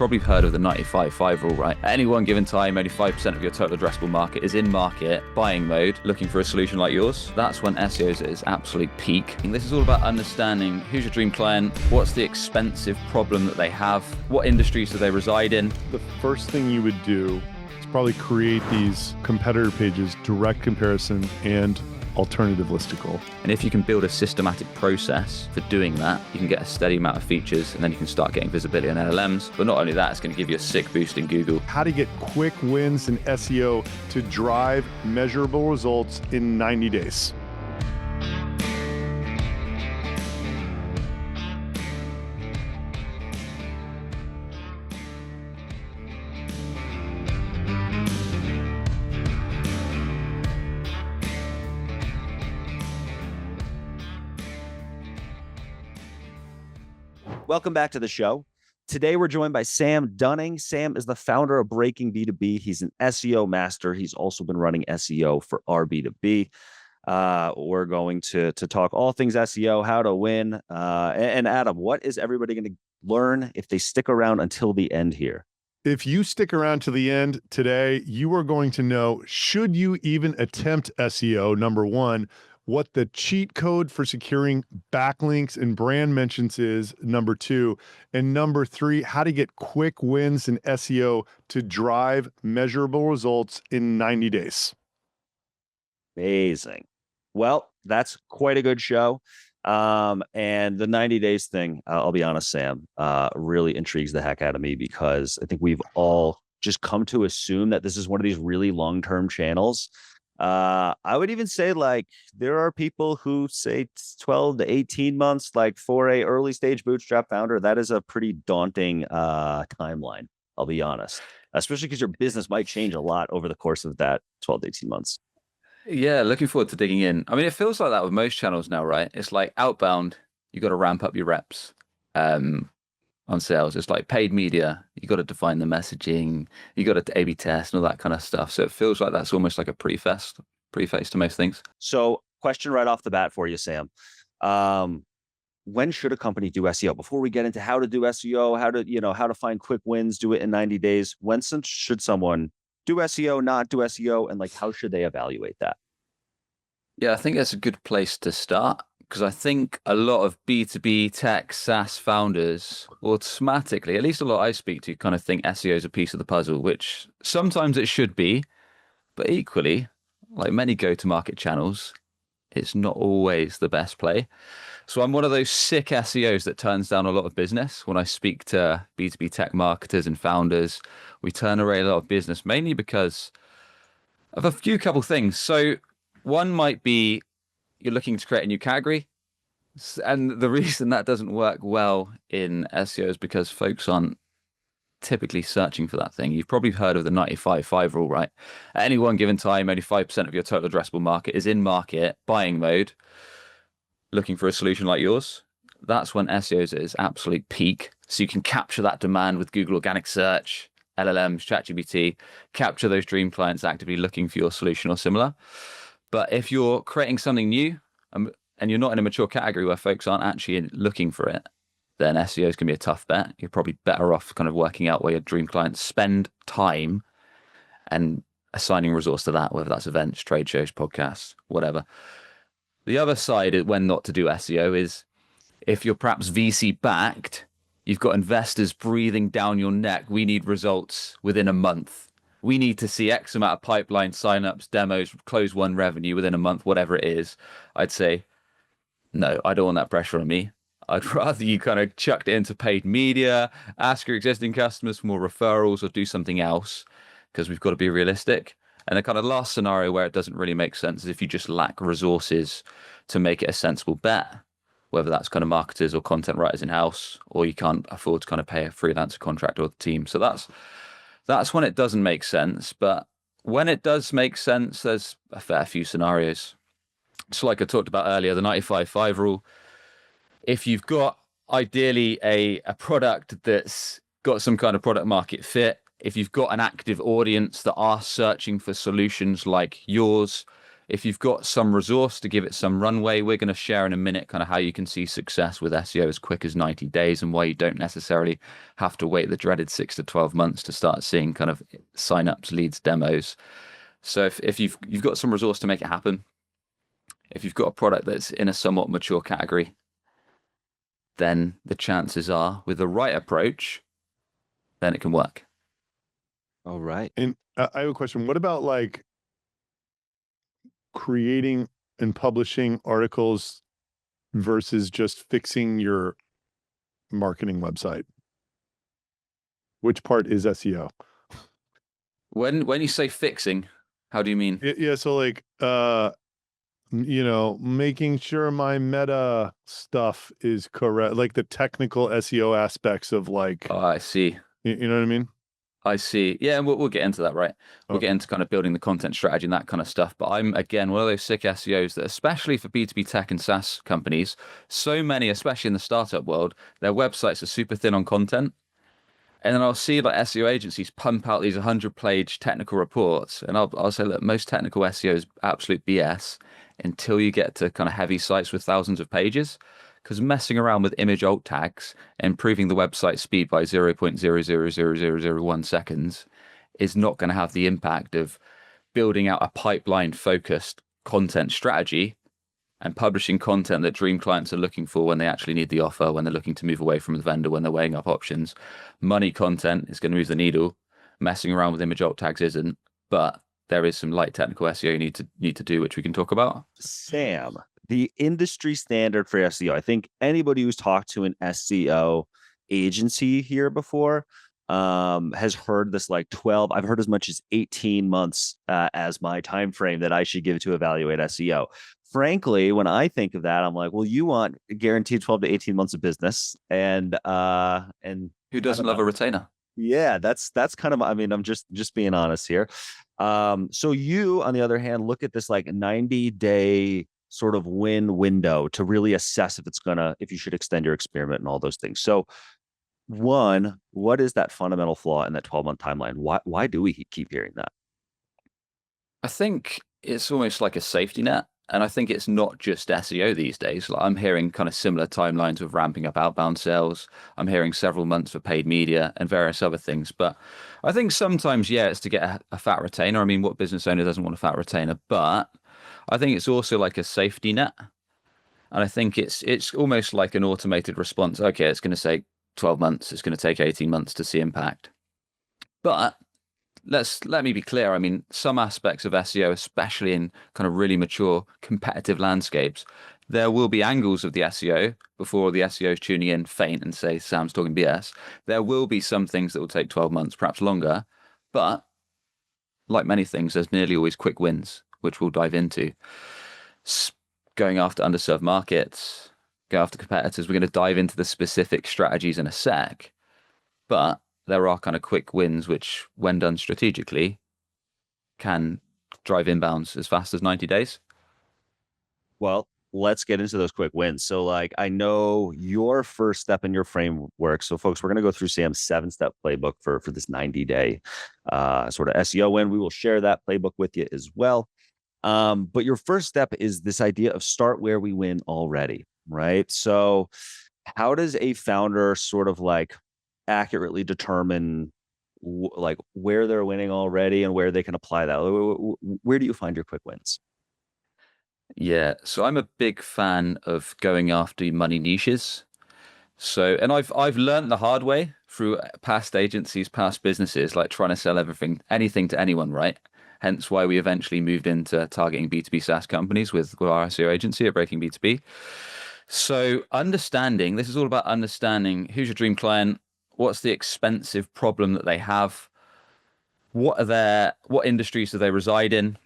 probably heard of the 95-5 rule, right? At any one given time, only 5% of your total addressable market is in market, buying mode, looking for a solution like yours. That's when SEO is at its absolute peak. And this is all about understanding who's your dream client, what's the expensive problem that they have, what industries do they reside in. The first thing you would do is probably create these competitor pages, direct comparison, and alternative listicle. And if you can build a systematic process for doing that, you can get a steady amount of features, and then you can start getting visibility on LLMs. But not only that, it's going to give you a sick boost in Google. How to get quick wins in SEO to drive measurable results in 90 days. Welcome back to the show. Today, we're joined by Sam Dunning. Sam is the founder of Breaking B2B. He's an SEO master. He's also been running SEO for our B2B. We're going to talk all things SEO, how to win. And Adam, what is everybody going to learn if they stick around until the end here? If you stick around to the end today, you are going to know, should you even attempt SEO, number one, what the cheat code for securing backlinks and brand mentions is, number two, and number three, how to get quick wins in SEO to drive measurable results in 90 days. Amazing. Well, that's quite a good show. And the 90 days thing, I'll be honest, Sam, really intrigues the heck out of me, because I think we've all just come to assume that this is one of these really long-term channels. I would even say, like, there are people who say 12 to 18 months, like, for a early stage bootstrap founder. That is a pretty daunting timeline, I'll be honest, especially because your business might change a lot over the course of that 12 to 18 months. Yeah, looking forward to digging in. I mean, it feels like that with most channels now, right? It's like outbound, you got to ramp up your reps on sales. It's like paid media, you got to define the messaging, you got to A/B test and all that kind of stuff. So it feels like that's almost like a preface to most things. So, question right off the bat for you, Sam. When should a company do SEO? Before we get into how to do SEO, how to find quick wins, do it in 90 days. When should someone do SEO, not do SEO, and like how should they evaluate that? Yeah, I think that's a good place to start, because I think a lot of B2B tech SaaS founders automatically, at least a lot I speak to, kind of think SEO is a piece of the puzzle, which sometimes it should be, but equally, like many go-to-market channels, it's not always the best play. So I'm one of those sick SEOs that turns down a lot of business. When I speak to B2B tech marketers and founders, we turn away a lot of business, mainly because of a couple things. So one might be you're looking to create a new category. And the reason that doesn't work well in SEO is because folks aren't typically searching for that thing. You've probably heard of the 95-5 rule, right? At any one given time, only 5% of your total addressable market is in market, buying mode, looking for a solution like yours. That's when SEO is at its absolute peak. So you can capture that demand with Google organic search, LLMs, ChatGPT, capture those dream clients actively looking for your solution or similar. But if you're creating something new and you're not in a mature category where folks aren't actually looking for it, then SEO is going to be a tough bet. You're probably better off kind of working out where your dream clients spend time and assigning resource to that, whether that's events, trade shows, podcasts, whatever. The other side when not to do SEO is if you're perhaps VC backed, you've got investors breathing down your neck. We need results within a month. We need to see X amount of pipeline signups, demos, close one revenue within a month, whatever it is. I'd say, no, I don't want that pressure on me. I'd rather you kind of chucked it into paid media, ask your existing customers for more referrals or do something else, because we've got to be realistic. And the kind of last scenario where it doesn't really make sense is if you just lack resources to make it a sensible bet, whether that's kind of marketers or content writers in-house, or you can't afford to kind of pay a freelancer contractor or the team. So that's when it doesn't make sense. But when it does make sense, there's a fair few scenarios. So like I talked about earlier, the 95-5 rule, if you've got ideally a product that's got some kind of product market fit, if you've got an active audience that are searching for solutions like yours, if you've got some resource to give it some runway, we're going to share in a minute kind of how you can see success with SEO as quick as 90 days and why you don't necessarily have to wait the dreaded 6 to 12 months to start seeing kind of sign-ups, leads, demos. So if you've got some resource to make it happen, if you've got a product that's in a somewhat mature category, then the chances are with the right approach, then it can work. All right. And I have a question. What about like creating and publishing articles versus just fixing your marketing website? Which part is SEO? When you say fixing, how do you mean? Yeah, so like making sure my meta stuff is correct, like the technical SEO aspects of like, Oh, I see. you know what I mean? I see. Yeah, and we'll get into that, right? We'll get into kind of building the content strategy and that kind of stuff. But I'm, again, one of those sick SEOs that, especially for B2B tech and SaaS companies, so many, especially in the startup world, their websites are super thin on content. And then I'll see like SEO agencies pump out these 100-page technical reports. And I'll say, look, most technical SEO is absolute BS until you get to kind of heavy sites with thousands of pages. Because messing around with image alt tags, improving the website speed by 0.000001 seconds is not going to have the impact of building out a pipeline focused content strategy and publishing content that dream clients are looking for when they actually need the offer, when they're looking to move away from the vendor, when they're weighing up options. Money content is going to move the needle. Messing around with image alt tags isn't, but there is some light technical SEO you need to do, which we can talk about. Sam, the industry standard for SEO. I think anybody who's talked to an SEO agency here before has heard this like 12. I've heard as much as 18 months as my time frame that I should give to evaluate SEO. Frankly, when I think of that, I'm like, well, you want guaranteed 12 to 18 months of business, and Who doesn't love a retainer? yeah, that's kind of, I mean, I'm just being honest here. So you, on the other hand, look at this like 90-day sort of win window to really assess if you should extend your experiment and all those things. So one, what is that fundamental flaw in that 12-month timeline? Why do we keep hearing that? I think it's almost like a safety net. And I think it's not just SEO these days. Like I'm hearing kind of similar timelines of ramping up outbound sales. I'm hearing several months for paid media and various other things. But I think sometimes, yeah, it's to get a fat retainer. I mean, what business owner doesn't want a fat retainer? But I think it's also like a safety net. And I think it's almost like an automated response. Okay, it's going to take 12 months. It's going to take 18 months to see impact. But let me be clear. I mean, some aspects of SEO, especially in kind of really mature competitive landscapes, there will be angles of the SEO before the SEO is tuning in faint and say, Sam's talking BS. There will be some things that will take 12 months, perhaps longer. But like many things, there's nearly always quick wins, which we'll dive into. Going after underserved markets, go after competitors. We're going to dive into the specific strategies in a sec. But there are kind of quick wins, which, when done strategically, can drive inbounds as fast as 90 days. Well, let's get into those quick wins. So like, I know your first step in your framework. So folks, we're going to go through Sam's 7-step playbook for this 90-day sort of SEO win. We will share that playbook with you as well. But your first step is this idea of start where we win already, right? So how does a founder sort of like accurately determine like where they're winning already and where they can apply that? Where do you find your quick wins? Yeah, so I'm a big fan of going after money niches. So, and I've learned the hard way through past agencies, past businesses, like trying to sell anything to anyone, right? Hence why we eventually moved into targeting B2B SaaS companies with our SEO agency at Breaking B2B. So this is all about understanding who's your dream client, what's the expensive problem that they have, what industries do they reside in,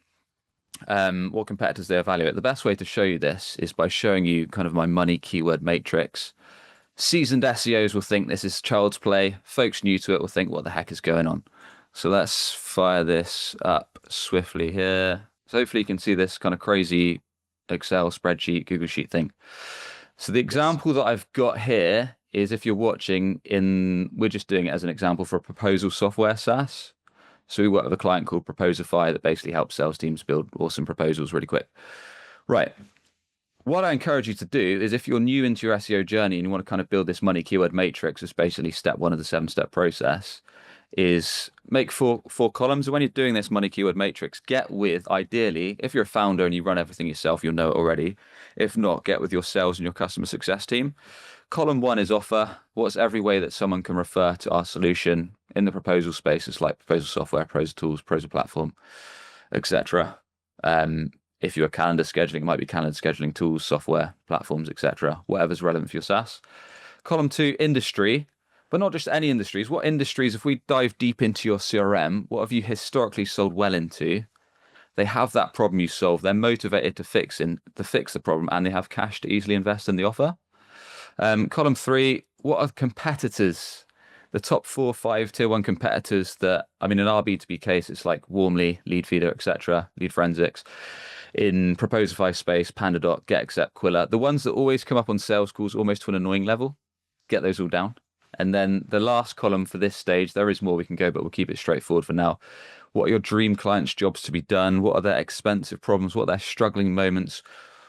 what competitors they evaluate. The best way to show you this is by showing you kind of my money keyword matrix. Seasoned SEOs will think this is child's play. Folks new to it will think, what the heck is going on? So let's fire this up swiftly here. So hopefully you can see this kind of crazy Excel spreadsheet, Google Sheet thing. So the example that I've got here is, if you're watching we're just doing it as an example for a proposal software SaaS. So we work with a client called Proposify that basically helps sales teams build awesome proposals really quick. Right. What I encourage you to do is if you're new into your SEO journey and you want to kind of build this money keyword matrix, it's basically step one of the 7-step process, is make four columns. And when you're doing this money keyword matrix, get with, ideally, if you're a founder and you run everything yourself, you'll know it already. If not, get with your sales and your customer success team. Column one is offer. What's every way that someone can refer to our solution in the proposal space? It's like proposal software, proposal tools, proposal platform, etc. If you're calendar scheduling, it might be calendar scheduling tools, software, platforms, etc. Whatever's relevant for your SaaS. Column two, industry, but not just any industries. What industries, if we dive deep into your CRM, what have you historically sold well into? They have that problem you solve. They're motivated to fix the problem, and they have cash to easily invest in the offer. Column three, what are competitors? The top 4 or 5 tier 1 competitors that, I mean, in our B2B case, it's like Warmly, Leadfeeder, etc., Lead Forensics. In Proposify space, PandaDoc, GetAccept, Quilla, the ones that always come up on sales calls almost to an annoying level, get those all down. And then the last column for this stage, there is more we can go, but we'll keep it straightforward for now. What are your dream clients' jobs to be done? What are their expensive problems? What are their struggling moments?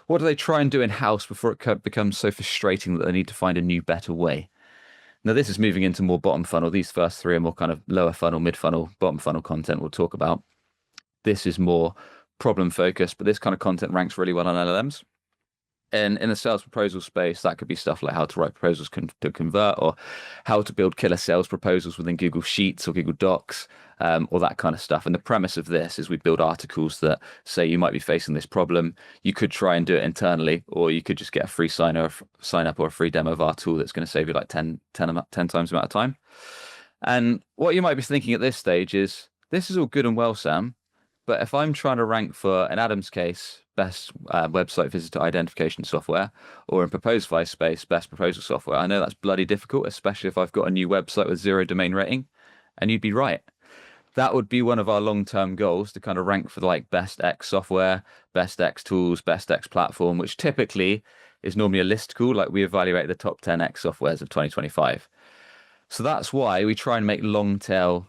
What do they try and do in-house before it becomes so frustrating that they need to find a new, better way? Now, this is moving into more bottom funnel. These first 3 are more kind of lower funnel, mid funnel, bottom funnel content we'll talk about. This is more problem focused, but this kind of content ranks really well on LLMs. And in the sales proposal space, that could be stuff like how to write proposals to convert, or how to build killer sales proposals within Google Sheets or Google Docs, or that kind of stuff. And the premise of this is we build articles that say you might be facing this problem. You could try and do it internally, or you could just get a free sign up or a free demo of our tool that's going to save you like 10 times the amount of time. And what you might be thinking at this stage is, this is all good and well, Sam, but if I'm trying to rank for, in Adam's case, best website visitor identification software, or in Proposify space, best proposal software, I know that's bloody difficult, especially if I've got a new website with 0 domain rating. And you'd be right. That would be one of our long-term goals, to kind of rank for like best X software, best X tools, best X platform, which typically is normally a listicle. Like, we evaluate the top 10 X softwares of 2025. So that's why we try and make long tail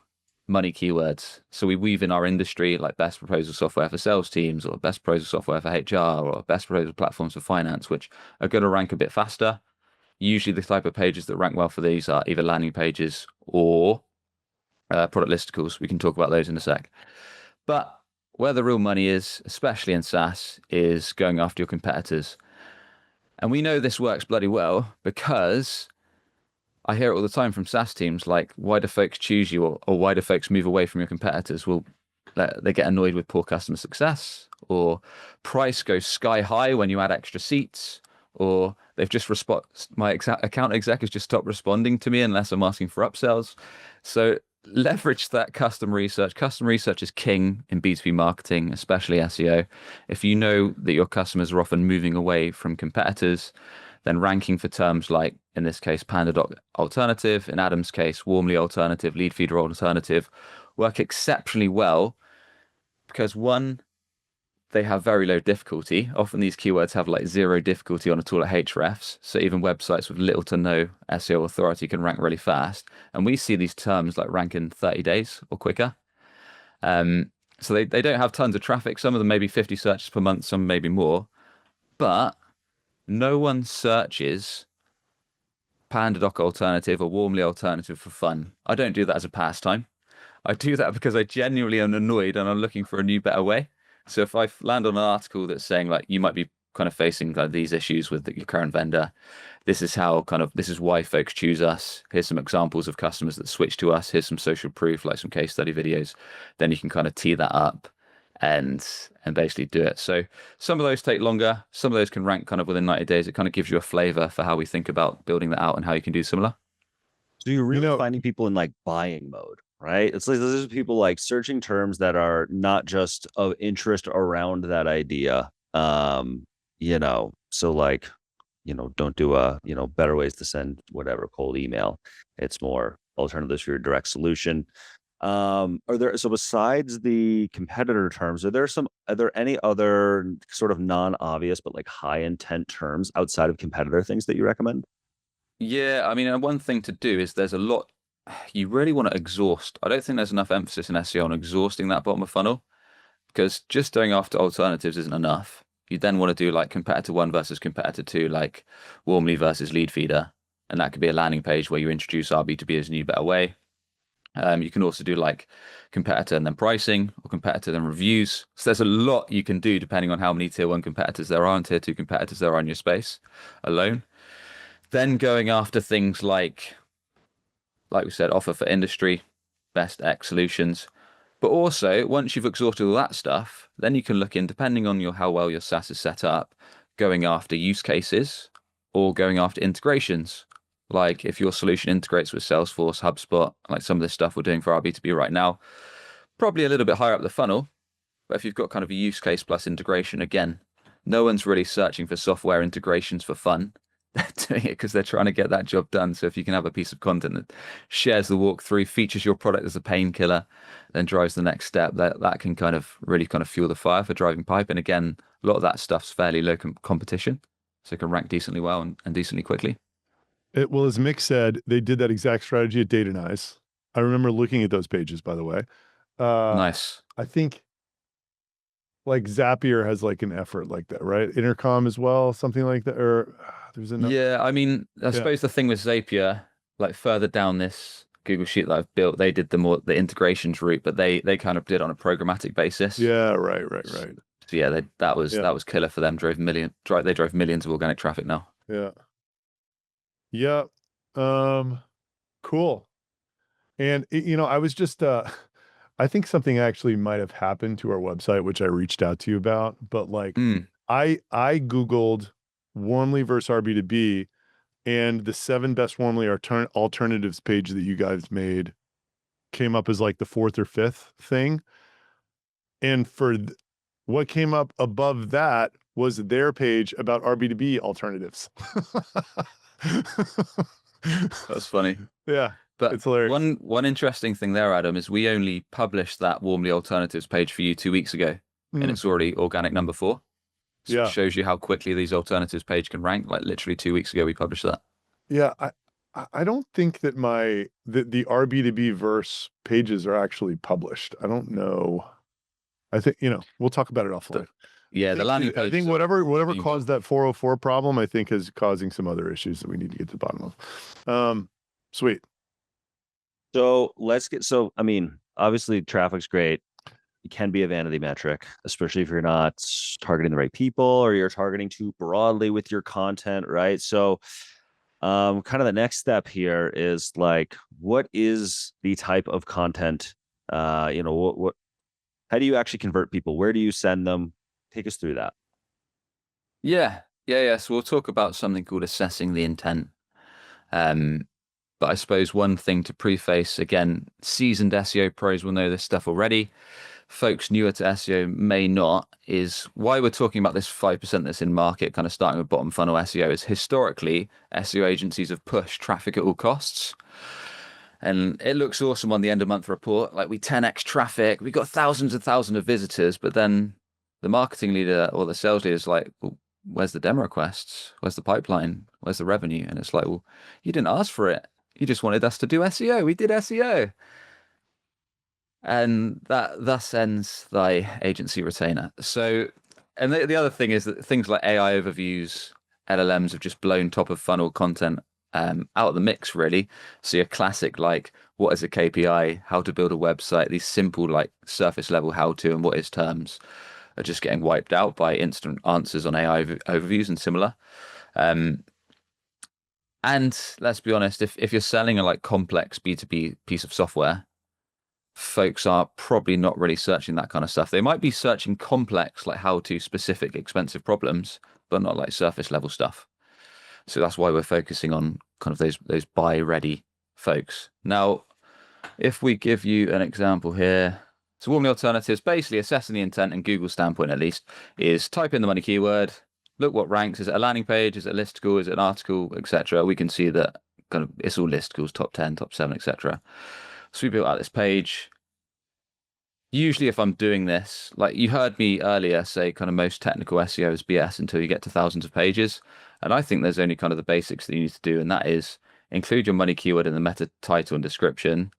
money keywords. So we weave in our industry, like best proposal software for sales teams, or best proposal software for HR, or best proposal platforms for finance, which are going to rank a bit faster. Usually the type of pages that rank well for these are either landing pages or product listicles. We can talk about those in a sec. But where the real money is, especially in SaaS, is going after your competitors. And we know this works bloody well because I hear it all the time from SaaS teams, like, why do folks choose you, or why do folks move away from your competitors? Well, they get annoyed with poor customer success, or price goes sky high when you add extra seats, or they've just my account exec has just stopped responding to me unless I'm asking for upsells. So leverage that customer research. Customer research is king in B2B marketing, especially SEO. If you know that your customers are often moving away from competitors, then ranking for terms like, in this case, PandaDoc alternative, in Adam's case, Warmly alternative, Leadfeeder alternative, work exceptionally well because, one, they have very low difficulty. Often these keywords have like 0 difficulty on a tool at Ahrefs. So even websites with little to no SEO authority can rank really fast. And we see these terms like rank in 30 days or quicker. So they don't have tons of traffic. Some of them maybe 50 searches per month, some maybe more. But no one searches PandaDoc alternative or Warmly alternative for fun. I don't do that as a pastime. I do that because I genuinely am annoyed and I'm looking for a new, better way. So if I land on an article that's saying like, you might be kind of facing kind of these issues with your current vendor, this is why folks choose us. Here's some examples of customers that switch to us. Here's some social proof, like some case study videos. Then you can kind of tee that up and basically do it. So some of those take longer. Some of those can rank kind of within 90 days. It kind of gives you a flavor for how we think about building that out and how you can do similar. So you're really finding people in like buying mode, right? It's like there's people like searching terms that are not just of interest around that idea. So like, don't do better ways to send whatever cold email. It's more alternatives for your direct solution. So besides the competitor terms, are there any other sort of non-obvious but like high intent terms outside of competitor things that you recommend? Yeah, I mean, one thing to do is there's a lot you really want to exhaust. I don't think there's enough emphasis in SEO on exhausting that bottom of funnel, because just going after alternatives isn't enough. You then want to do like competitor one versus competitor two, like Warmly versus Lead Feeder. And that could be a landing page where you introduce our B2B as a new, better way. You can also do like competitor and then pricing, or competitor then reviews. So there's a lot you can do depending on how many tier one competitors there are and tier two competitors there are in your space alone. Then going after things like we said, offer for industry, best X solutions. But also, once you've exhausted all that stuff, then you can look in, depending on how well your SaaS is set up, going after use cases or going after integrations. Like if your solution integrates with Salesforce, HubSpot, like some of this stuff we're doing for our B2B right now, probably a little bit higher up the funnel. But if you've got kind of a use case plus integration, again, no one's really searching for software integrations for fun. They're doing it because they're trying to get that job done. So if you can have a piece of content that shares the walkthrough, features your product as a painkiller, then drives the next step, that can kind of really kind of fuel the fire for driving pipe. And again, a lot of that stuff's fairly low competition, so it can rank decently well and decently quickly. Well, as Mick said, they did that exact strategy at Data Nice. I remember looking at those pages, by the way. Nice. I think like Zapier has like an effort like that, right? Intercom as well, something like that. Or there's another. Yeah, I mean, I suppose the thing with Zapier, like further down this Google Sheet that I've built, they did the integrations route, but they kind of did on a programmatic basis. Yeah, right. So yeah, that was killer for them. They drove millions of organic traffic now. Yeah. Cool. And I was just I think something actually might have happened to our website, which I reached out to you about, but like I Googled Warmly versus RB2B, and the 7 best Warmly alternatives page that you guys made came up as like the 4th or 5th thing. And for what came up above that was their page about RB2B alternatives. That's funny. Yeah. But it's hilarious. One interesting thing there, Adam, is we only published that Warmly alternatives page for you 2 weeks ago, and it's already organic number 4. So it shows you how quickly these alternatives page can rank. Like literally 2 weeks ago, we published that. Yeah, I don't think that the RB2B verse pages are actually published. I don't know. I think we'll talk about it offline. The landing page. I think whatever caused that 404 problem, I think is causing some other issues that we need to get to the bottom of. Sweet. So I mean, obviously traffic's great. It can be a vanity metric, especially if you're not targeting the right people or you're targeting too broadly with your content, right? So kind of the next step here is like, what is the type of content? How do you actually convert people? Where do you send them? Take us through that. Yeah. So we'll talk about something called assessing the intent. But I suppose one thing to preface, again, seasoned SEO pros will know this stuff already. Folks newer to SEO may not, is why we're talking about this 5% that's in market, kind of starting with bottom funnel SEO, is historically SEO agencies have pushed traffic at all costs. And it looks awesome on the end of month report. Like we 10x traffic, we got thousands and thousands of visitors, but then the marketing leader or the sales leader is like, well, where's the demo requests? Where's the pipeline? Where's the revenue? And it's like, well, you didn't ask for it. You just wanted us to do SEO. We did SEO. And that thus ends thy agency retainer. So, and the other thing is that things like AI overviews, LLMs have just blown top of funnel content out of the mix, really. So your classic, like, what is a KPI, how to build a website, these simple, like, surface level how to and what is terms are just getting wiped out by instant answers on AI overviews and similar. And let's be honest, if you're selling a like complex B2B piece of software, folks are probably not really searching that kind of stuff. They might be searching complex, like how to specific expensive problems, but not like surface level stuff. So that's why we're focusing on kind of those buy ready folks. Now, if we give you an example here, so Warmly alternatives, basically assessing the intent and Google standpoint at least, is type in the money keyword, look what ranks. Is it a landing page? Is it a listicle? Is it an article, etc.? We can see that kind of it's all listicles, top 10, top 7, etc. So we built out this page. Usually if I'm doing this, like you heard me earlier say kind of most technical SEO is BS until you get to thousands of pages. And I think there's only kind of the basics that you need to do. And that is include your money keyword in the meta title and description,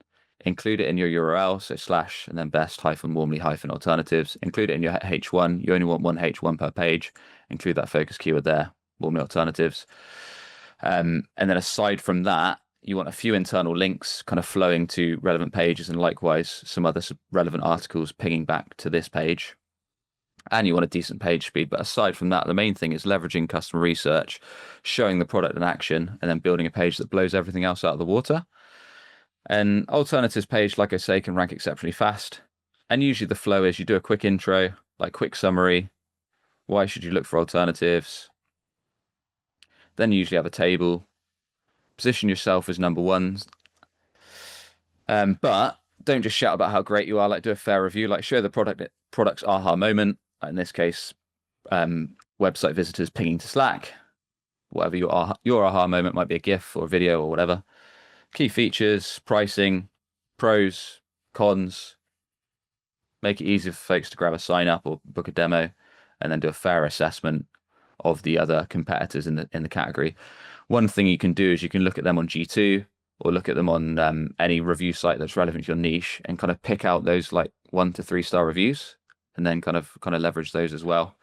include it in your URL, so slash and then best hyphen warmly hyphen alternatives, include it in your H1. You only want one H1 per page, include that focus keyword there, warmly alternatives. And then aside from that, you want a few internal links kind of flowing to relevant pages, and likewise some other relevant articles pinging back to this page. And you want a decent page speed. But aside from that, the main thing is leveraging customer research, showing the product in action, and then building a page that blows everything else out of the water. And alternatives page, like I say, can rank exceptionally fast. And usually the flow is you do a quick intro, like quick summary. Why should you look for alternatives? Then you usually have a table. Position yourself as number one. But don't just shout about how great you are. Like, do a fair review. Like, show the product's aha moment. In this case, website visitors pinging to Slack. Whatever your aha moment might be, a GIF or a video or whatever. Key features, pricing, pros, cons. Make it easy for folks to grab a sign up or book a demo, and then do a fair assessment of the other competitors in the category. One thing you can do is you can look at them on G2 or look at them on any review site that's relevant to your niche, and kind of pick out those like 1 to 3 star reviews, and then kind of leverage those as well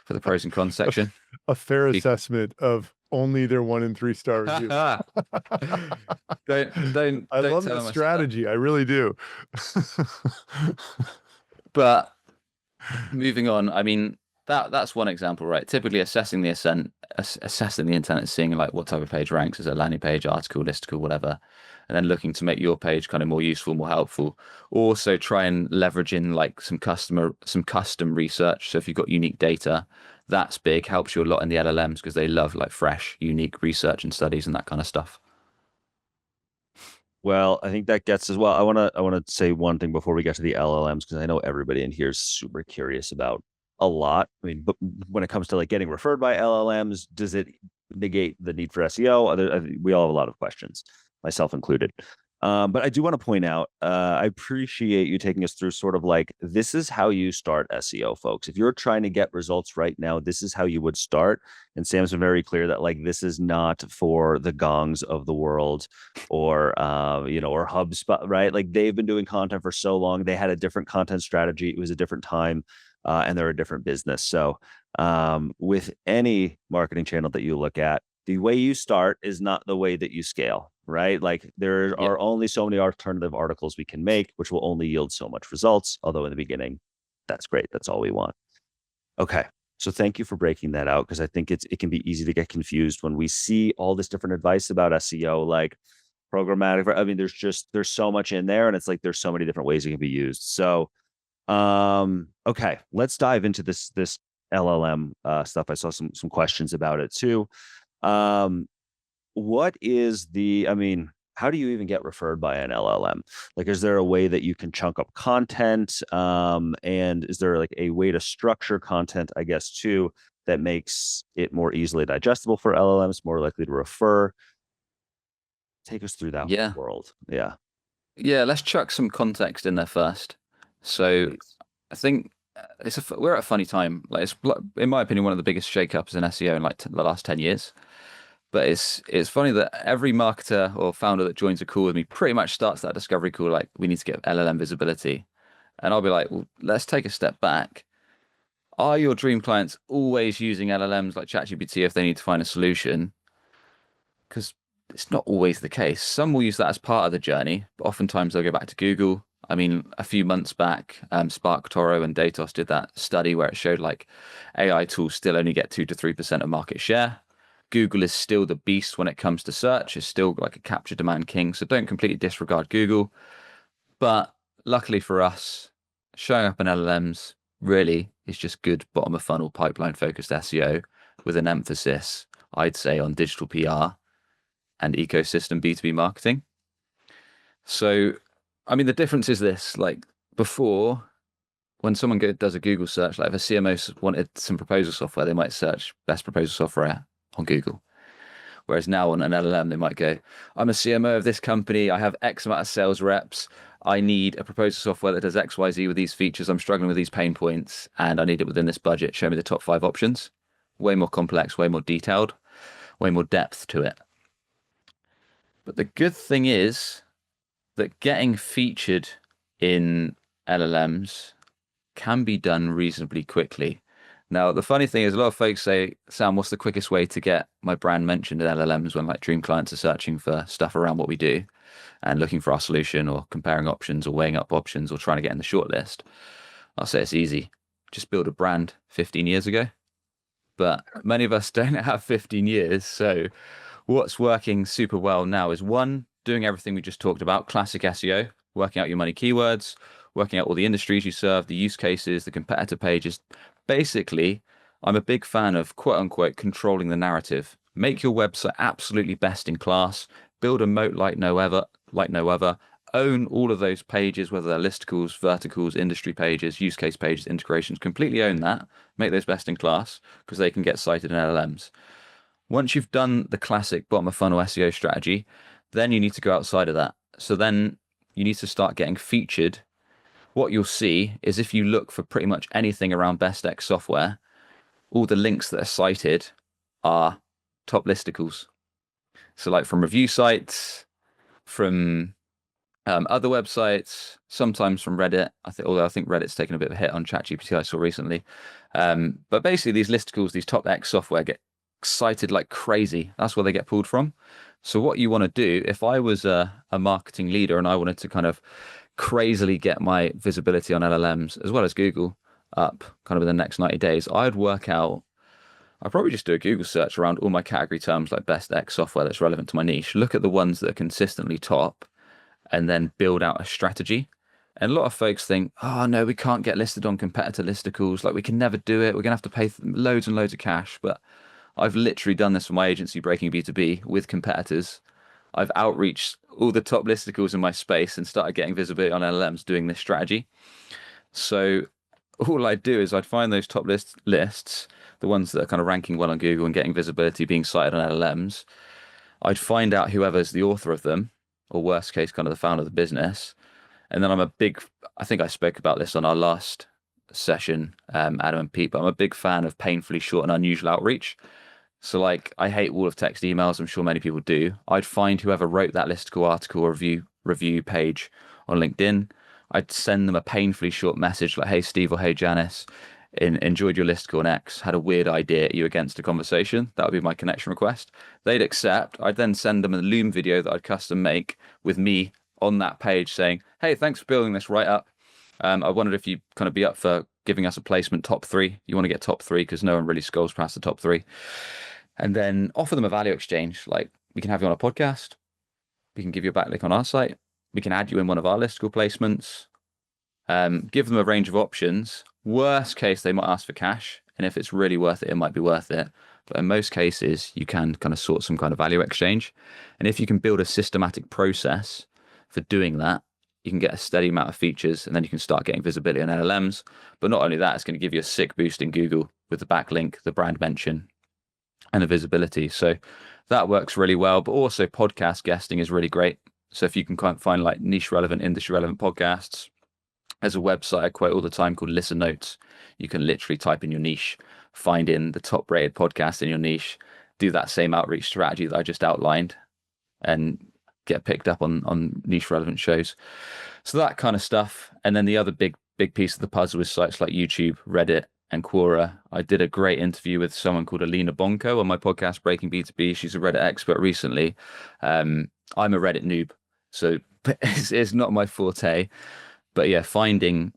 for the pros and cons section. A fair assessment of only their 1 and 3 star reviews. don't I love that strategy. I really do. But moving on, I mean, that's one example, right? Typically assessing the internet, seeing like what type of page ranks as a landing page, article, listicle, whatever, and then looking to make your page kind of more useful, more helpful. Also try and leverage in like some custom research. So if you've got unique data, that's big, helps you a lot in the LLMs because they love like fresh, unique research and studies and that kind of stuff. Well, I think that gets as well. I want to say one thing before we get to the LLMs, because I know everybody in here is super curious about a lot. I mean, but when it comes to like getting referred by LLMs, does it negate the need for SEO? We all have a lot of questions, myself included. But I do want to point out, I appreciate you taking us through sort of like, this is how you start SEO, folks. If you're trying to get results right now, this is how you would start. And Sam's been very clear that like, this is not for the Gongs of the world or, or HubSpot, right? Like they've been doing content for so long. They had a different content strategy. It was a different time. And they're a different business. So with any marketing channel that you look at, the way you start is not the way that you scale, right? Like there are only so many alternative articles we can make, which will only yield so much results. Although in the beginning, that's great. That's all we want. Okay. So thank you for breaking that out, because I think it can be easy to get confused when we see all this different advice about SEO, like programmatic. I mean, there's so much in there, and it's like there's so many different ways it can be used. So okay, let's dive into this LLM stuff. I saw some questions about it too. What is how do you even get referred by an LLM? Like, is there a way that you can chunk up content? And is there like a way to structure content, I guess, too, that makes it more easily digestible for LLMs, more likely to refer? Take us through that world. Yeah. Yeah, let's chuck some context in there first. So I think we're at a funny time. Like, it's, in my opinion, one of the biggest shakeups in SEO in like the last 10 years. But it's funny that every marketer or founder that joins a call with me pretty much starts that discovery call like, we need to get LLM visibility. And I'll be like, well, let's take a step back. Are your dream clients always using LLMs like ChatGPT if they need to find a solution? Because it's not always the case. Some will use that as part of the journey, but oftentimes they'll go back to Google. I mean, a few months back, Spark, Toro, and Datos did that study where it showed like AI tools still only get 2 to 3% of market share. Google is still the beast when it comes to search. It's still like a capture demand king. So don't completely disregard Google. But luckily for us, showing up in LLMs really is just good bottom of funnel pipeline focused SEO with an emphasis, I'd say, on digital PR and ecosystem B2B marketing. So, I mean, the difference is this, like before, when someone does a Google search, like if a CMO wanted some proposal software, they might search best proposal software on Google. Whereas now on an LLM, they might go, I'm a CMO of this company. I have X amount of sales reps. I need a proposal software that does X, Y, Z with these features. I'm struggling with these pain points and I need it within this budget. Show me the top 5 options. Way more complex, way more detailed, way more depth to it. But the good thing is that getting featured in LLMs can be done reasonably quickly. Now, the funny thing is, a lot of folks say, Sam, what's the quickest way to get my brand mentioned in LLMs when like dream clients are searching for stuff around what we do and looking for our solution or comparing options or weighing up options or trying to get in the shortlist? I'll say it's easy. Just build a brand 15 years ago. But many of us don't have 15 years. So what's working super well now is one, doing everything we just talked about, classic SEO, working out your money keywords, working out all the industries you serve, the use cases, the competitor pages. Basically, I'm a big fan of quote unquote controlling the narrative. Make your website absolutely best in class, build a moat like no other, own all of those pages, whether they're listicles, verticals, industry pages, use case pages, integrations, completely own that, make those best in class because they can get cited in LLMs. Once you've done the classic bottom of funnel SEO strategy, then you need to go outside of that. So then you need to start getting featured. What you'll see is if you look for pretty much anything around Best X software, all the links that are cited are top listicles. So like from review sites, from other websites, sometimes from Reddit. Although I think Reddit's taken a bit of a hit on ChatGPT I saw recently. But basically these listicles, these top X software get cited like crazy. That's where they get pulled from. So what you want to do, if I was a marketing leader and I wanted to kind of crazily get my visibility on LLMs as well as Google up kind of in the next 90 days, I'd probably just do a Google search around all my category terms like best X software that's relevant to my niche, look at the ones that are consistently top, and then build out a strategy. And a lot of folks think, oh no, we can't get listed on competitor listicles. Like we can never do it. We're going to have to pay loads and loads of cash. But I've literally done this for my agency, Breaking B2B, with competitors. I've outreached all the top listicles in my space and started getting visibility on LLMs doing this strategy. So all I'd do is I'd find those top lists, the ones that are kind of ranking well on Google and getting visibility, being cited on LLMs. I'd find out whoever's the author of them, or worst case, kind of the founder of the business. And then I think I spoke about this on our last session, Adam and Pete, but I'm a big fan of painfully short and unusual outreach. So like, I hate wall of text emails. I'm sure many people do. I'd find whoever wrote that listicle article or review page on LinkedIn. I'd send them a painfully short message like, hey, Steve, or hey, Janice, enjoyed your listicle on X, had a weird idea, are you against a conversation? That would be my connection request. They'd accept. I'd then send them a Loom video that I'd custom make with me on that page saying, hey, thanks for building this right up. I wondered if you'd kind of be up for giving us a placement top 3. You want to get top 3 because no one really scrolls past the top 3. And then offer them a value exchange. Like, we can have you on a podcast. We can give you a backlink on our site. We can add you in one of our listicle placements. Give them a range of options. Worst case, they might ask for cash. And if it's really worth it, it might be worth it. But in most cases, you can kind of sort some kind of value exchange. And if you can build a systematic process for doing that, you can get a steady amount of features and then you can start getting visibility on LLMs. But not only that, it's going to give you a sick boost in Google with the backlink, the brand mention, and the visibility. So that works really well. But also podcast guesting is really great. So if you can kind of find like niche relevant, industry relevant podcasts, there's a website I quote all the time called Listen Notes. You can literally type in your niche, find in the top rated podcast in your niche, do that same outreach strategy that I just outlined, and get picked up on niche relevant shows. So that kind of stuff. And then the other big piece of the puzzle is sites like YouTube, Reddit, and Quora. I did a great interview with someone called Alina Bonko on my podcast, Breaking B2B. She's a Reddit expert recently. I'm a Reddit noob, so it's not my forte. But yeah,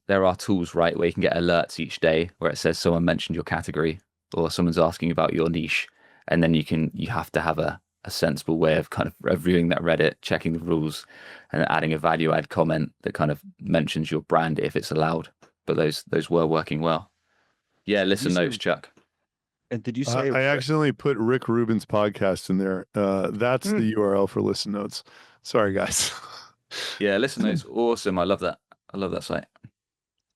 there are tools, right, where you can get alerts each day where it says someone mentioned your category or someone's asking about your niche. And then you have to have a sensible way of kind of reviewing that Reddit, checking the rules, and adding a value add comment that kind of mentions your brand if it's allowed. But those were working well. Yeah, Listen Notes, Chuck. And did you say I accidentally put Rick Rubin's podcast in there? That's the URL for Listen Notes. Sorry, guys. Yeah, Listen Notes, awesome. I love that. I love that site.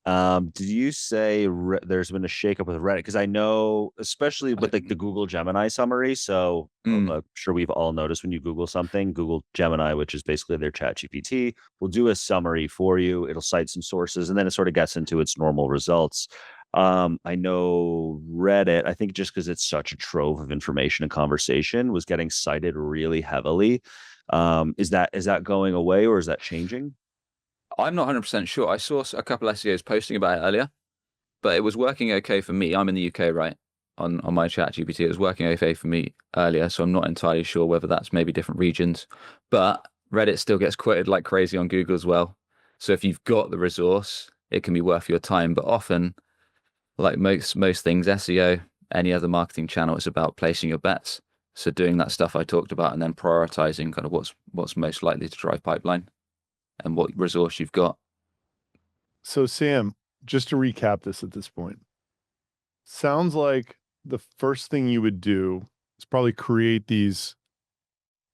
Did you say there's been a shakeup with Reddit? Because I know, especially with like the Google Gemini summary. So I'm sure we've all noticed when you Google something, Google Gemini, which is basically their chat GPT, will do a summary for you. It'll cite some sources and then it sort of gets into its normal results. I know Reddit, I think just because it's such a trove of information and conversation, was getting cited really heavily. Is that going away, or is that changing? I'm not 100% sure. I saw a couple SEOs posting about it earlier, but it was working okay for me. I'm in the UK, right? On my chat GPT, it was working okay for me earlier, so I'm not entirely sure whether that's maybe different regions. But Reddit still gets quoted like crazy on Google as well. So if you've got the resource, it can be worth your time. But often, like most things, SEO, any other marketing channel, it's about placing your bets. So doing that stuff I talked about, and then prioritizing kind of what's most likely to drive pipeline and what resource you've got. So Sam, just to recap this at this point, sounds like the first thing you would do is probably create these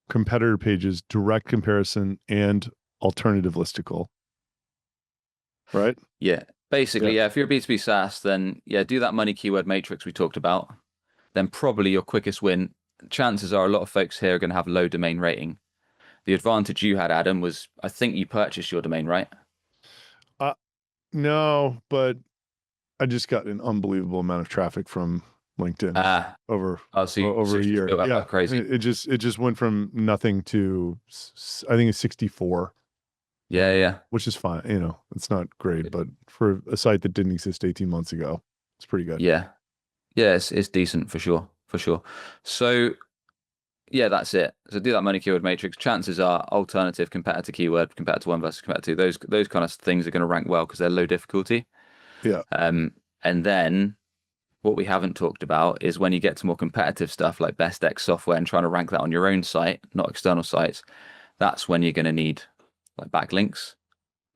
competitor pages, direct comparison and alternative listicle, right? Yeah. Basically, yeah, if you're a B2B SaaS, then yeah, do that money keyword matrix we talked about. Then probably your quickest win. Chances are a lot of folks here are going to have low domain rating. The advantage you had, Adam, was I think you purchased your domain, right? No, but I just got an unbelievable amount of traffic from LinkedIn over so a year. Yeah, crazy. It just went from nothing to I think it's 64. Yeah. Which is fine. You know, it's not great, but for a site that didn't exist 18 months ago, it's pretty good. Yeah. It's decent for sure. So yeah, that's it. So do that money keyword matrix. Chances are alternative competitor keyword, competitor one versus competitor two, those kind of things are going to rank well because they're low difficulty. Yeah. And then what we haven't talked about is when you get to more competitive stuff like best X software and trying to rank that on your own site, not external sites, that's when you're going to need like backlinks.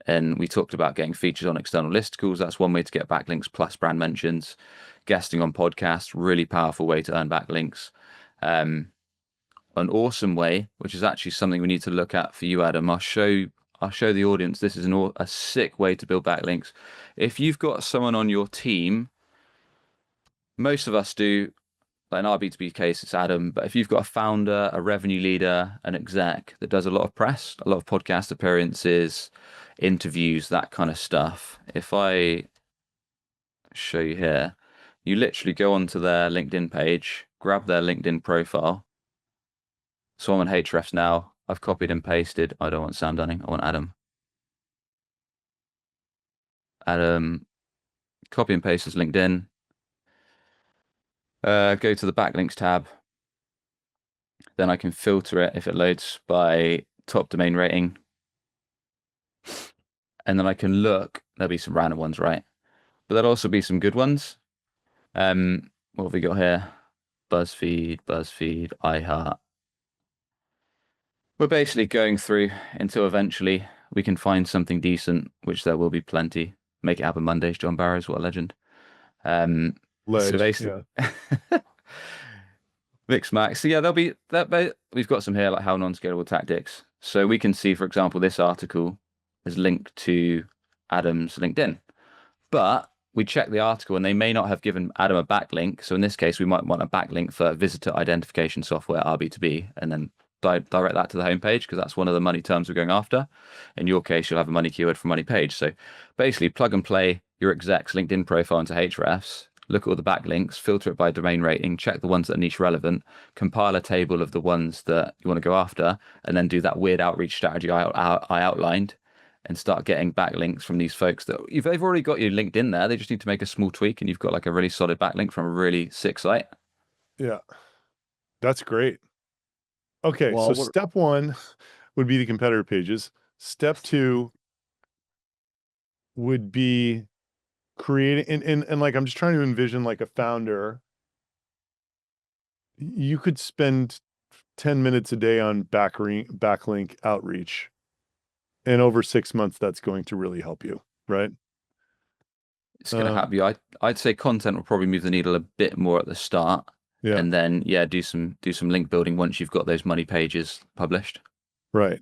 And we talked about getting featured on external listicles. That's one way to get backlinks plus brand mentions. Guesting on podcasts, really powerful way to earn backlinks. An awesome way, which is actually something we need to look at for you, Adam. I'll show the audience. This is a sick way to build backlinks. If you've got someone on your team, most of us do, like in our B2B case, it's Adam. But if you've got a founder, a revenue leader, an exec that does a lot of press, a lot of podcast appearances, interviews, that kind of stuff. If I show you here, you literally go onto their LinkedIn page, grab their LinkedIn profile. So I'm on Hrefs now. I've copied and pasted. I don't want Sam Dunning. I want Adam. Copy and paste as LinkedIn. Go to the backlinks tab. Then I can filter it if it loads by top domain rating. And then I can look. There'll be some random ones, right? But there'll also be some good ones. What have we got here? BuzzFeed, iHeart. We're basically going through until eventually we can find something decent, which there will be plenty. Make it happen Mondays, John Barrows, what a legend. So basically, yeah. Mix max. So yeah, there'll be that. We've got some here like how non-scalable tactics. So we can see, for example, this article is linked to Adam's LinkedIn, but we check the article and they may not have given Adam a backlink. So in this case, we might want a backlink for visitor identification software, RB2B, and then direct that to the homepage because that's one of the money terms we're going after. In your case, you'll have a money keyword for money page. So basically, plug and play your exec's LinkedIn profile into Hrefs, look at all the backlinks, filter it by domain rating, check the ones that are niche relevant, compile a table of the ones that you want to go after, and then do that weird outreach strategy I outlined and start getting backlinks from these folks that they've already got your LinkedIn there. They just need to make a small tweak and you've got like a really solid backlink from a really sick site. Yeah, that's great. Okay, well, so step one would be the competitor pages. Step two would be creating, and like, I'm just trying to envision like a founder. You could spend 10 minutes a day on backlink outreach. And over 6 months, that's going to really help you, right? It's going to help you. I'd say content will probably move the needle a bit more at the start. Yeah. And then, yeah, do some link building once you've got those money pages published. Right.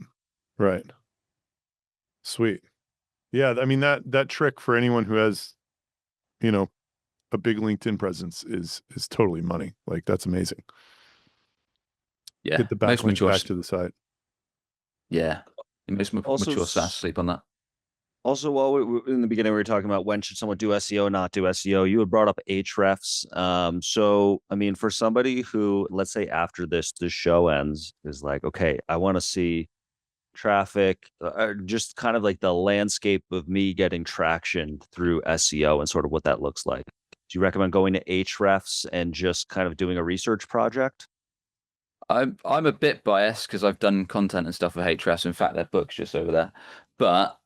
Sweet. Yeah, I mean, that trick for anyone who has, you know, a big LinkedIn presence is totally money. Like, that's amazing. Yeah. Get the backlink back to the site. Yeah. Most mature SaaS sleep on that. Also, while in the beginning we were talking about when should someone do SEO, not do SEO, you had brought up Ahrefs. So I mean, for somebody who, let's say after this show ends, is like, okay, I want to see traffic, just kind of like the landscape of me getting traction through SEO and sort of what that looks like. Do you recommend going to Ahrefs and just kind of doing a research project? I'm a bit biased because I've done content and stuff with Ahrefs. In fact, their book's just over there. But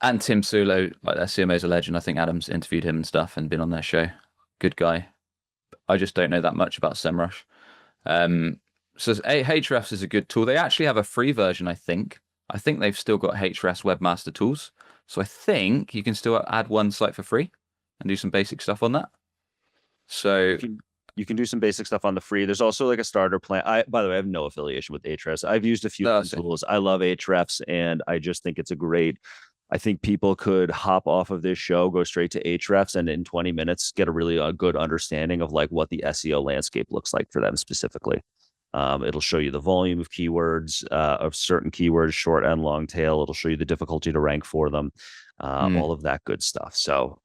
and Tim Sulo, like their CMO, is a legend. I think Adam's interviewed him and stuff and been on their show. Good guy. I just don't know that much about SEMrush. So Ahrefs is a good tool. They actually have a free version, I think. I think they've still got Ahrefs Webmaster Tools. So I think you can still add one site for free and do some basic stuff on that. So You can do some basic stuff on the free. There's also like a starter plan. By the way, I have no affiliation with Ahrefs. I've used a few tools. I love Ahrefs, and I just think it's a great. I think people could hop off of this show, go straight to Ahrefs, and in 20 minutes get a really good understanding of like what the SEO landscape looks like for them specifically. It'll show you the volume of keywords, of certain keywords, short and long tail. It'll show you the difficulty to rank for them, all of that good stuff. So,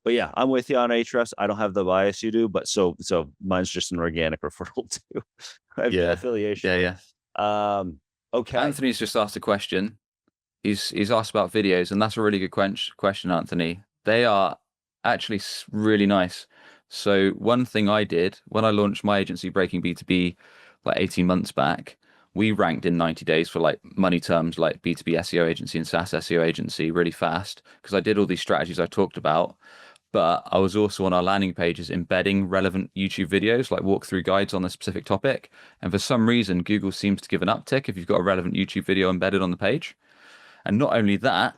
but yeah, I'm with you on Ahrefs. I don't have the bias you do, but so mine's just an organic referral too. I have no affiliation. Yeah. Okay. Anthony's just asked a question. He's asked about videos, and that's a really good question, Anthony. They are actually really nice. So one thing I did when I launched my agency, Breaking B2B, like 18 months back, we ranked in 90 days for like money terms, like B2B SEO agency and SaaS SEO agency really fast because I did all these strategies I talked about. But I was also on our landing pages embedding relevant YouTube videos, like walkthrough guides on a specific topic. And for some reason, Google seems to give an uptick if you've got a relevant YouTube video embedded on the page. And not only that,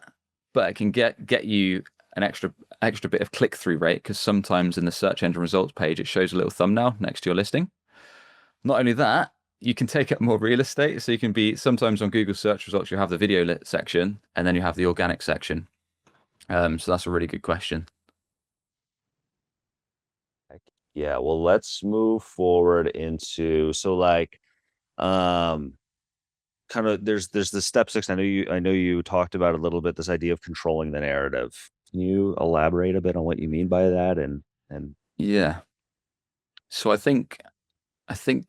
but it can get you an extra bit of click-through rate because sometimes in the search engine results page, it shows a little thumbnail next to your listing. Not only that, you can take up more real estate. So you can be sometimes on Google search results, you have the video lit section and then you have the organic section. So that's a really good question. Yeah, well, let's move forward into kind of there's the step 6. I know you talked about a little bit this idea of controlling the narrative. Can you elaborate a bit on what you mean by that? And yeah, so I think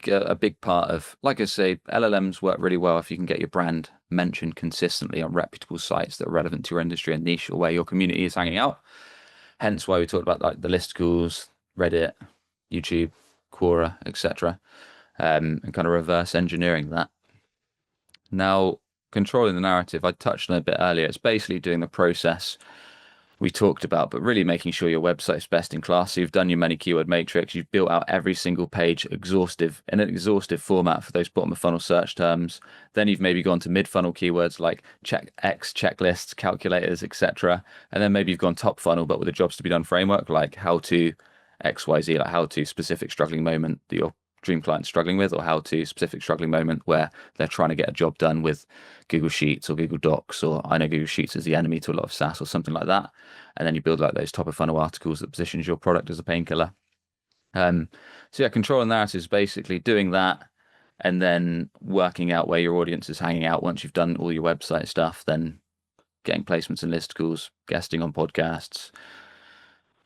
a big part of, like I say, LLMs work really well if you can get your brand mentioned consistently on reputable sites that are relevant to your industry and niche or where your community is hanging out. Hence why we talked about like the listicles, Reddit, YouTube, Quora, etc., and kind of reverse engineering that. Now, controlling the narrative, I touched on it a bit earlier. It's basically doing the process we talked about, but really making sure your website's best in class. So you've done your many keyword matrix, you've built out every single page in an exhaustive format for those bottom of funnel search terms. Then you've maybe gone to mid funnel keywords like checklists, calculators, etc. And then maybe you've gone top funnel, but with a jobs to be done framework like how to XYZ, like how to specific struggling moment that your dream client struggling with, or how to specific struggling moment where they're trying to get a job done with Google Sheets or Google Docs, or I know Google Sheets is the enemy to a lot of SaaS or something like that. And then you build like those top of funnel articles that positions your product as a painkiller. So yeah, control and narrative is basically doing that and then working out where your audience is hanging out once you've done all your website stuff, then getting placements and listicles, guesting on podcasts,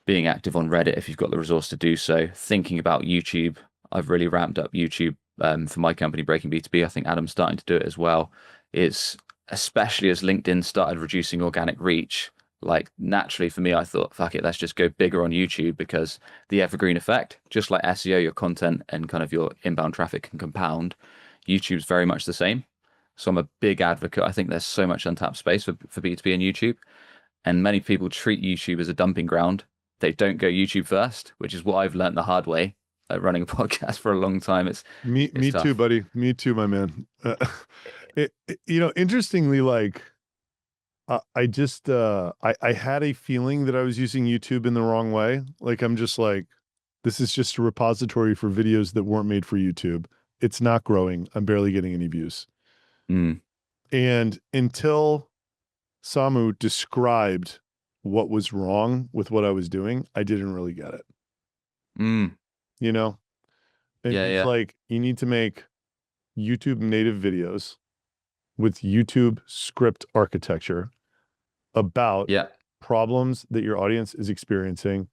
being active on Reddit if you've got the resource to do so, thinking about YouTube. I've really ramped up YouTube for my company, Breaking B2B. I think Adam's starting to do it as well. It's especially as LinkedIn started reducing organic reach. Like naturally for me, I thought, fuck it, let's just go bigger on YouTube because the evergreen effect, just like SEO, your content and kind of your inbound traffic can compound. YouTube's very much the same. So I'm a big advocate. I think there's so much untapped space for B2B and YouTube. And many people treat YouTube as a dumping ground. They don't go YouTube first, which is what I've learned the hard way. Running a podcast for a long time. It's me too, buddy. Me too, my man. Interestingly, like I just I had a feeling that I was using YouTube in the wrong way. Like I'm just like, this is just a repository for videos that weren't made for YouTube. It's not growing. I'm barely getting any views. And until Samu described what was wrong with what I was doing, I didn't really get it. You know, it's like you need to make YouTube native videos with YouTube script architecture about Yeah. problems that your audience is experiencing.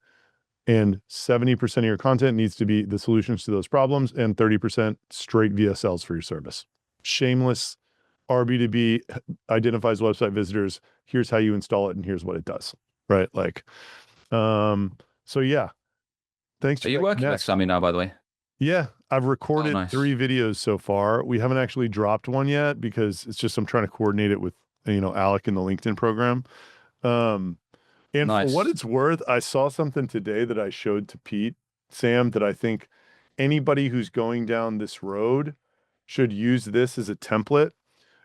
And 70% of your content needs to be the solutions to those problems, and 30% straight VSLs for your service. Shameless. Our B2B identifies website visitors. Here's how you install it, and here's what it does. Right? Like, so yeah. Thanks Are for you that working with connect. Sammy now, by the way? Yeah, I've recorded nice. 3 videos so far. We haven't actually dropped one yet because it's just I'm trying to coordinate it with Alec in the LinkedIn program. And for what Nice. it's worth, I saw something today that I showed to Pete, Sam, that I think anybody who's going down this road should use this as a template.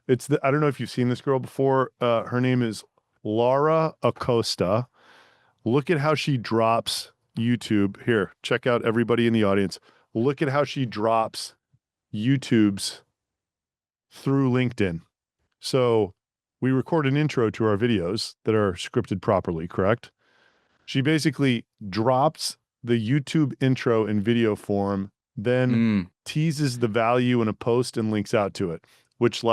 I don't know if you've seen this girl before. Her name is Laura Acosta. Look at how she drops YouTube. Here, check out everybody in the audience. Look at how she drops YouTubes through LinkedIn. So we record an intro to our videos that are scripted properly, correct? She basically drops the YouTube intro in video form, then teases the value in a post and links out to it, which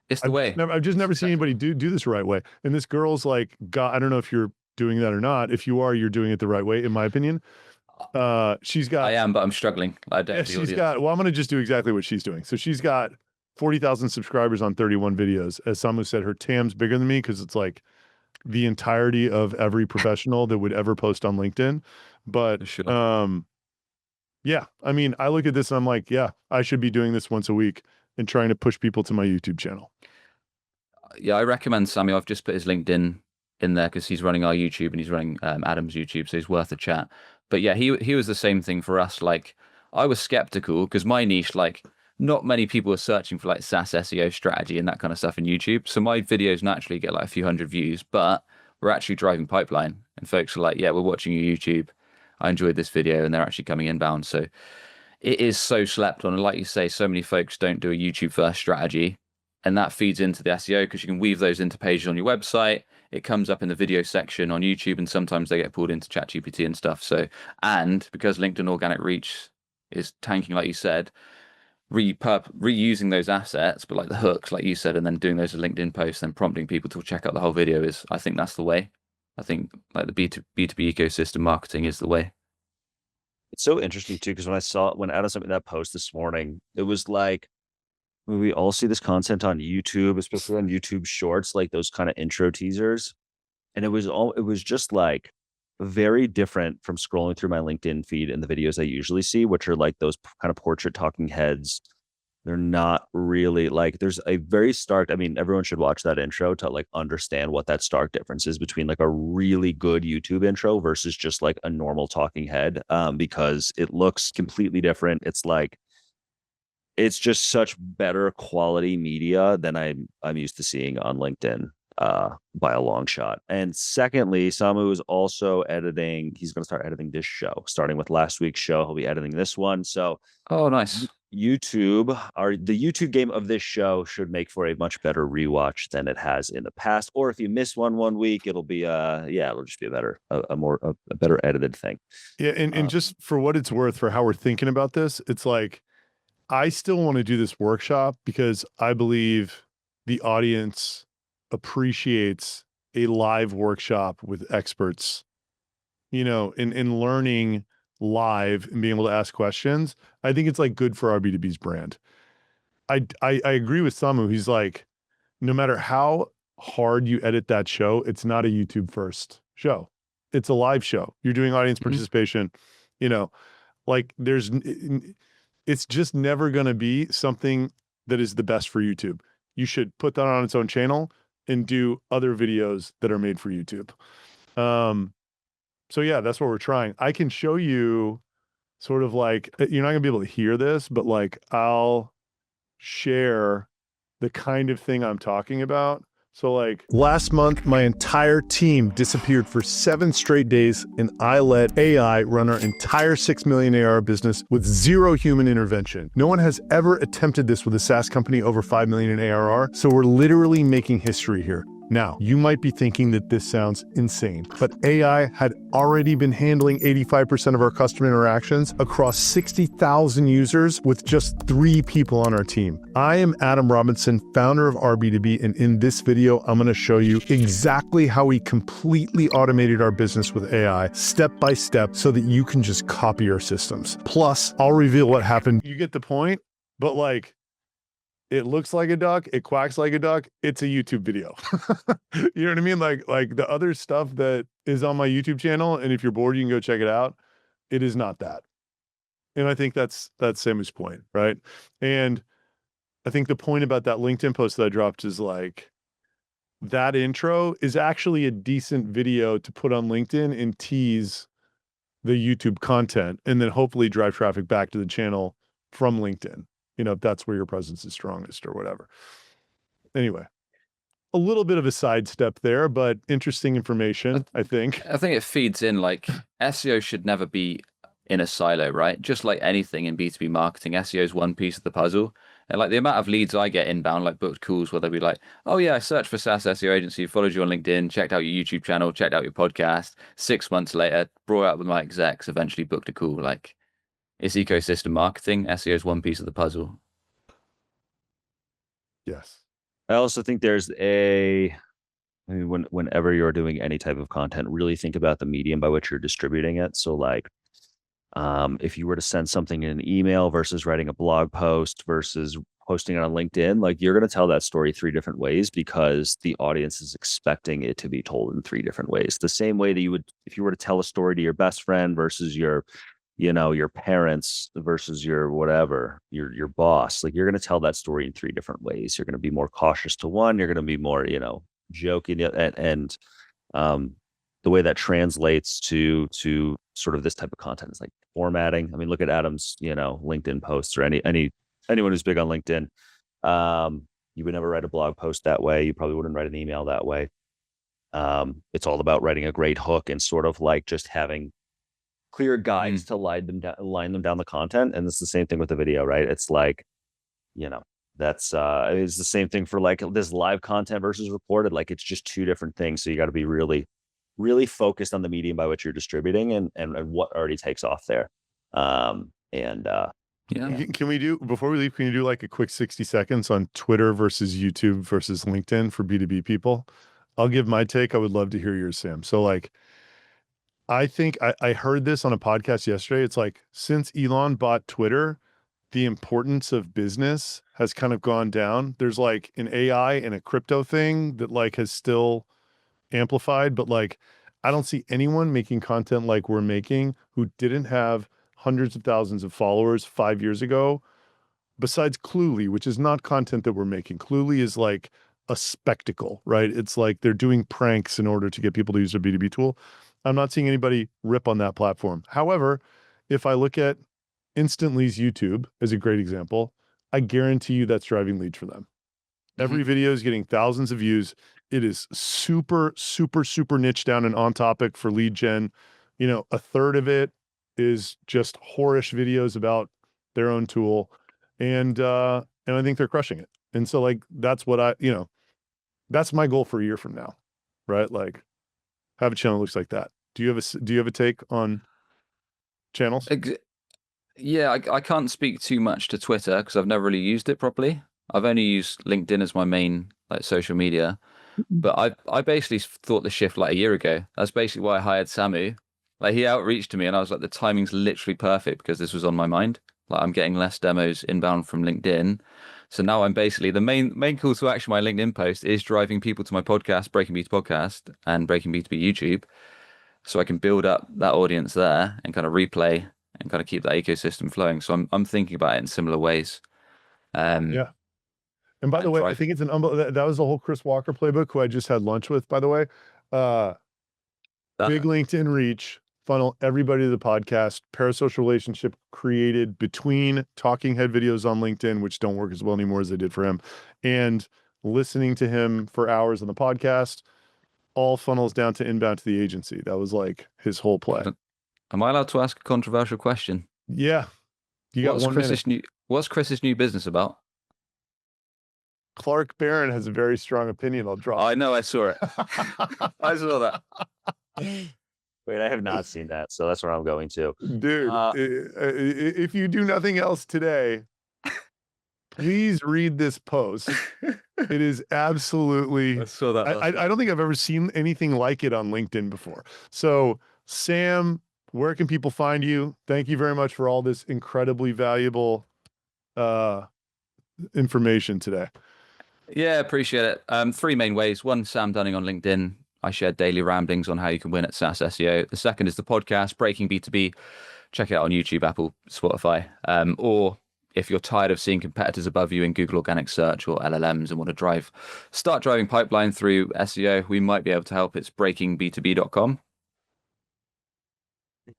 It's the way. I've just never seen anybody do this the right way. And this girl's like, God, I don't know if you're doing that or not. If you are, you're doing it the right way, in my opinion. She's got. I am, but I'm struggling. I don't. Yeah, she's got. Well, I'm going to just do exactly what she's doing. So she's got 40,000 subscribers on 31 videos. As Samu said, her TAM's bigger than me because it's like the entirety of every professional that would ever post on LinkedIn. But Sure. yeah, I mean, I look at this and I'm like, yeah, I should be doing this once a week and trying to push people to my YouTube channel. Yeah, I recommend Sammy. I've just put his LinkedIn in there because he's running our YouTube and he's running Adam's YouTube, so he's worth a chat. But yeah, he was the same thing for us. Like, I was skeptical because my niche, like, not many people are searching for like SaaS SEO strategy and that kind of stuff in YouTube. So my videos naturally get like a few hundred views, but we're actually driving pipeline, and folks are like, yeah, we're watching your YouTube. I enjoyed this video, and they're actually coming inbound. So it is so slept on. And like you say, so many folks don't do a YouTube first strategy. And that feeds into the SEO because you can weave those into pages on your website. It comes up in the video section on YouTube, and sometimes they get pulled into ChatGPT and stuff. So, and because LinkedIn organic reach is tanking, like you said, reusing those assets, but like the hooks, like you said, and then doing those as LinkedIn posts, then prompting people to check out the whole video I think that's the way. I think like the B2B ecosystem marketing is the way. It's so interesting too, because when Adam sent me that post this morning, it was like, we all see this content on YouTube, especially on YouTube Shorts, like those kind of intro teasers. And it was just like very different from scrolling through my LinkedIn feed and the videos I usually see, which are like those kind of portrait talking heads. They're not really like, there's a very stark, I mean, everyone should watch that intro to like understand what that stark difference is between like a really good YouTube intro versus just like a normal talking head, because it looks completely different. It's just such better quality media than I'm used to seeing on LinkedIn, by a long shot. And secondly, Samu is also editing. He's going to start editing this show, starting with last week's show. He'll be editing this one. So, oh, nice. The YouTube game of this show should make for a much better rewatch than it has in the past. Or if you miss one week, it'll be it'll just be a better edited thing. Yeah, and just for what it's worth, for how we're thinking about this, it's like, I still want to do this workshop because I believe the audience appreciates a live workshop with experts, in learning live and being able to ask questions. I think it's like good for our B2B's brand. I agree with Samu. He's like, no matter how hard you edit that show, it's not a YouTube first show. It's a live show. You're doing audience participation, like it's just never going to be something that is the best for YouTube. You should put that on its own channel and do other videos that are made for YouTube. So yeah, that's what we're trying. I can show you sort of like, you're not gonna be able to hear this, but like I'll share the kind of thing I'm talking about. So like last month, my entire team disappeared for 7 straight days, and I let AI run our entire 6 million ARR business with 0 human intervention. No one has ever attempted this with a SaaS company over 5 million in ARR, so we're literally making history here. Now, you might be thinking that this sounds insane, but AI had already been handling 85% of our customer interactions across 60,000 users with just 3 people on our team. I am Adam Robinson, founder of RB2B, and in this video, I'm going to show you exactly how we completely automated our business with AI, step by step, so that you can just copy our systems. Plus, I'll reveal what happened. You get the point, but like, it looks like a duck, it quacks like a duck, it's a YouTube video. You know what I mean? Like the other stuff that is on my YouTube channel, and if you're bored, you can go check it out. It is not that. And I think that's Samu's point, right? And I think the point about that LinkedIn post that I dropped is like, that intro is actually a decent video to put on LinkedIn and tease the YouTube content, and then hopefully drive traffic back to the channel from LinkedIn. You know, if that's where your presence is strongest or whatever. Anyway, a little bit of a sidestep there, but interesting information, I think. I think it feeds in, like, SEO should never be in a silo, right? Just like anything in B2B marketing, SEO is one piece of the puzzle. And like the amount of leads I get inbound, like booked calls, where they'll be like, oh yeah, I searched for SaaS SEO agency, followed you on LinkedIn, checked out your YouTube channel, checked out your podcast. 6 months later, brought out with my execs, eventually booked a call. Like, it's ecosystem marketing. SEO is one piece of the puzzle. Yes. I also think whenever you're doing any type of content, really think about the medium by which you're distributing it. So like, if you were to send something in an email versus writing a blog post versus posting it on LinkedIn, like you're going to tell that story 3 different ways because the audience is expecting it to be told in 3 different ways. The same way that you would, if you were to tell a story to your best friend versus your parents versus your whatever, your boss, like you're going to tell that story in 3 different ways. You're going to be more cautious to one, you're going to be more, joking, and the way that translates to sort of this type of content is like formatting. I mean, look at Adam's, LinkedIn posts, or anyone who's big on LinkedIn. You would never write a blog post that way. You probably wouldn't write an email that way. It's all about writing a great hook and sort of like just having clear guides to line them down the content. And it's the same thing with the video, right? It's like, that's it's the same thing for like this live content versus reported. Like it's just 2 different things. So you got to be really, really focused on the medium by which you're distributing and what already takes off there. Yeah. Can we do, before we leave, can you do like a quick 60 seconds on Twitter versus YouTube versus LinkedIn for B2B people? I'll give my take. I would love to hear yours, Sam. So like, I think I heard this on a podcast yesterday. It's like, since Elon bought Twitter, the importance of business has kind of gone down. There's like an AI and a crypto thing that like has still amplified, but like, I don't see anyone making content like we're making who didn't have hundreds of thousands of followers 5 years ago, besides Cluely, which is not content that we're making. Cluely is like a spectacle, right? It's like they're doing pranks in order to get people to use their B2B tool. I'm not seeing anybody rip on that platform. However, if I look at Instantly's YouTube as a great example, I guarantee you that's driving leads for them. Every video is getting thousands of views. It is super, super, super niche down and on topic for lead gen. A third of it is just whorish videos about their own tool. And I think they're crushing it. And so like, that's what that's my goal for a year from now, right? Like, have a channel that looks like that. Do you have a take on channels? Yeah, I can't speak too much to Twitter because I've never really used it properly. I've only used LinkedIn as my main like social media. But I basically thought the shift like a year ago. That's basically why I hired Samu. Like he outreached to me and I was like, the timing's literally perfect because this was on my mind. Like I'm getting less demos inbound from LinkedIn. So now I'm basically the main call to action. My LinkedIn post is driving people to my podcast, Breaking B2 Podcast and Breaking B2B YouTube. So I can build up that audience there and kind of replay and kind of keep that ecosystem flowing. So I'm thinking about it in similar ways. Yeah. And by the way, I think it's that was the whole Chris Walker playbook, who I just had lunch with, by the way. Big LinkedIn reach, funnel everybody to the podcast, parasocial relationship created between talking head videos on LinkedIn, which don't work as well anymore as they did for him, and listening to him for hours on the podcast, all funnels down to inbound to the agency. That was like his whole play. Am I allowed to ask a controversial question? Yeah. You got 1 minute. What's Chris's new business about? Clark Barron has a very strong opinion. I'll drop. I know, I saw it. I saw that. Wait, I have not seen that, so that's where I'm going to. Dude, if you do nothing else today, please read this post. It is absolutely. I saw that. I don't think I've ever seen anything like it on LinkedIn before. So, Sam, where can people find you? Thank you very much for all this incredibly valuable information today. Yeah, appreciate it. 3 main ways. One, Sam Dunning on LinkedIn. I share daily ramblings on how you can win at SaaS SEO. The second is the podcast, Breaking B2B. Check it out on YouTube, Apple, Spotify. Or if you're tired of seeing competitors above you in Google organic search or LLMs and want to start driving pipeline through SEO, we might be able to help. It's breakingb2b.com.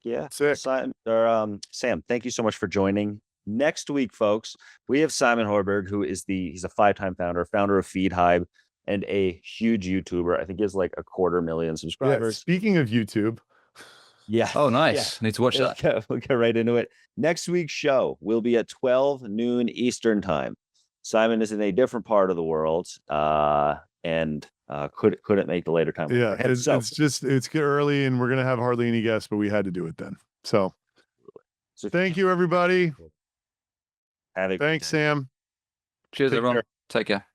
Yeah. Sick. Sam, thank you so much for joining. Next week, folks, we have Simon Horberg, who is he's a 5-time founder of FeedHive, and a huge YouTuber. I think he has like 250,000 subscribers. Yeah, speaking of YouTube. Yeah. Oh, nice. Need to watch that. We'll get right into it. Next week's show will be at 12 noon Eastern time. Simon is in a different part of the world and couldn't make the later time. Yeah, it's early and we're going to have hardly any guests, but we had to do it then. So thank you, everybody. Thanks, Sam. Cheers, Take everyone. care. Take care.